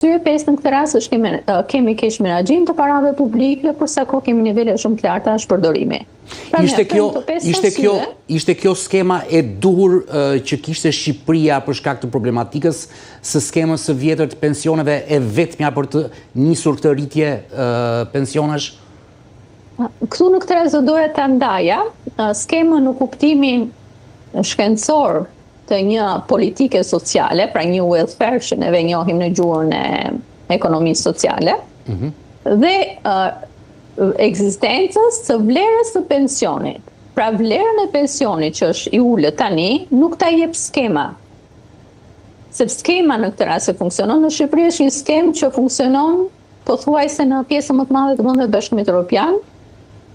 5 në këtë rast është kemi keq menaxhim të parave publike, por sa kohë kemi nivele shumë të larta shpërdorimi. Ishte kjo skema e duhur që kishte Shqipëria për shkak të problematikës së skemës së vjetër të pensioneve e vetmja për të nisur këtë rritje pensionesh? Këtu në këtë rast do doja ta ndaja skemën në kuptimin shkencor të një politike sociale, pra një welfare që neve njohim në gjuhën e ekonomisë sociale, dhe ekzistencës së vlerës së pensionit. Pra vlerën e pensionit që është i ulët tani, nuk ta jep skema. Sepse skema në këtë rast funksionon në Shqipëri është një skemë që funksionon pothuajse në pjesën më të madhe të vendeve të Bashkimit Evropian,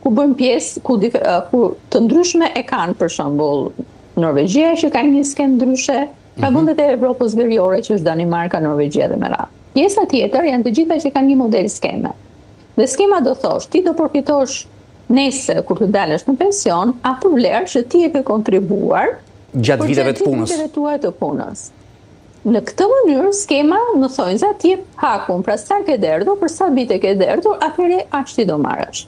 ku bën pjesë ku të ndryshme e kanë, për shembull Norvegjia që ka një skemë ndryshe, pra vendet e Evropës Veriore që është Danimarka, Norvegjia dhe me radhë. Pjesa tjetër janë të gjitha që kanë një model skeme. Dhe skema do thosh, ti do përfitosh nesër kur të dalësh në pension, atë vlerë që ti e ke kontribuar gjatë viteve të punës. Në këtë mënyrë, skema në thonjë za ti hakun, pra sa ke derdhur, për sa vite ke derdhur, atëherë aq ti do marrësh.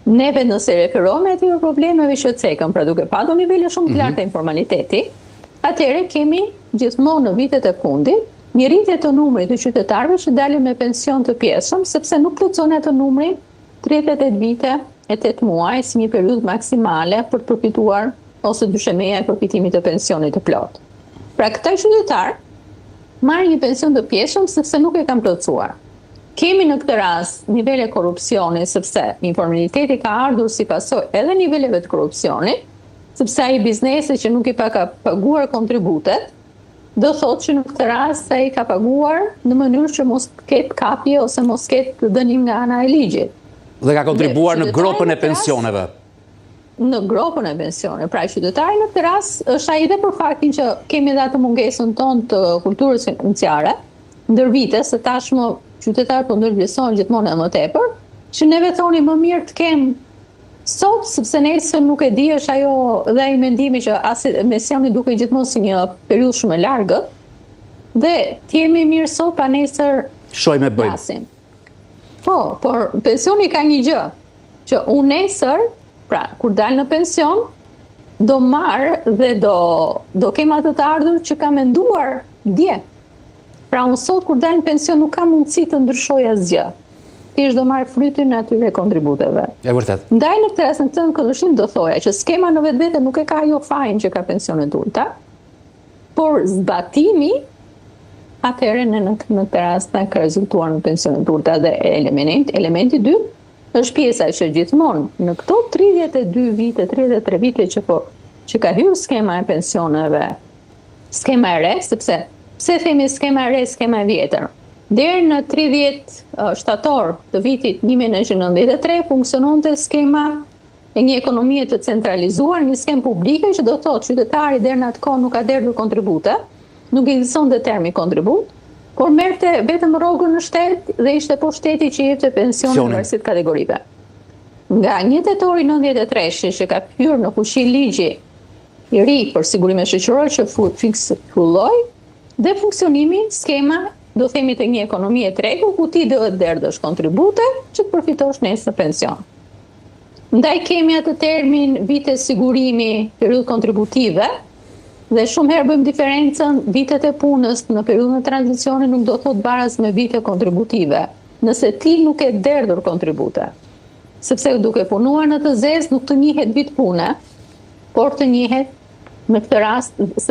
Neve nëse referohemi atyre problemeve që cekën, pra duke patur nivele shumë të larta informaliteti, atëherë kemi gjithmonë në vitet e fundit një rritje të numrit të qytetarëve që dalin me pension të pjesëm, sepse nuk plotëson atë numrin 38 vite e 8 muaj si një periudhë maksimale për të përfituar ose dyshemeja e përfitimit të pensionit të plot. Pra këta qytetarë marrin një pension të pjesëm sepse nuk e kanë plotësuar. Kemi në këtë rast nivele korrupsioni, sepse informaliteti ka ardhur si pasojë edhe niveleve të korrupsionit, sepse ai biznesi që nuk i ka paguar kontributet, do thotë që në këtë rast ai ka paguar në mënyrë që mos ketë kapje ose mos ketë dënim nga ana e ligjit. Dhe ka kontribuar në gropën e pensioneve. Në gropën e pensioneve. Pra qytetari në këtë rast është ai dhe për faktin që kemi edhe atë mungesën tonë të kulturës financiare, ndër vite, se tashmë qytetarët po ndërvlerësohen gjithmonë më tepër, që neve thoni më mirë të kem sot, sepse nesër nuk e di është ajo dhe ai mendimi që pensioni duket gjithmonë si një periudhë shumë e largët, dhe të jemi mirë sot pa nesër shojmë e bëjmë. Po, por pensioni ka një gjë, që unë nesër, pra kur dal në pension, do marr dhe do kem atë të ardhur që kam menduar dje. Pra unë sot kur dal në pension nuk kam mundësi të ndryshoj asgjë. Thjesht do marr frytin e atyre kontributeve. E vërtet. Ndaj në këtë rast në këtë këndvështrim do thoja që skema në vetvete nuk e ka ajo fajin që ka pensionet të ulta, por zbatimi atëherë në këtë rast ka rezultuar në pensionet të ulta dhe elementi dytë është pjesa që gjithmonë në këto 32 vite, 33 vite që ka hyrë skema e pensioneve, skema e re, sepse pse themi skema e re, skema e vjetër. Deri në 30 shtator të vitit 1993 funksiononte skema e një ekonomie të centralizuar, një skemë publike që do thotë qytetari deri në atë kohë nuk ka derdhur kontribute, nuk ekzistonte termi kontribut, por merrte vetëm rrogën në shtet dhe ishte po shteti që jepte pension në varësi të kategorive. Nga 1 tetori 93 që ka hyrë në fuqi ligji i ri për sigurimin shoqëror që filloi dhe funksionimi skema do themi të një ekonomie tregu ku ti do të derdhësh kontribute që të përfitosh nesër pension. Ndaj kemi atë termin vite sigurimi, periudhë kontributive, dhe shumë herë bëjmë diferencën vitet e punës në periudhën e tranzicionit nuk do thot baraz me vite kontributive, nëse ti nuk e derdhur kontribute. Sepse duke punuar në të zezë nuk të njihet vit pune, por të njihet në këtë rast, sepse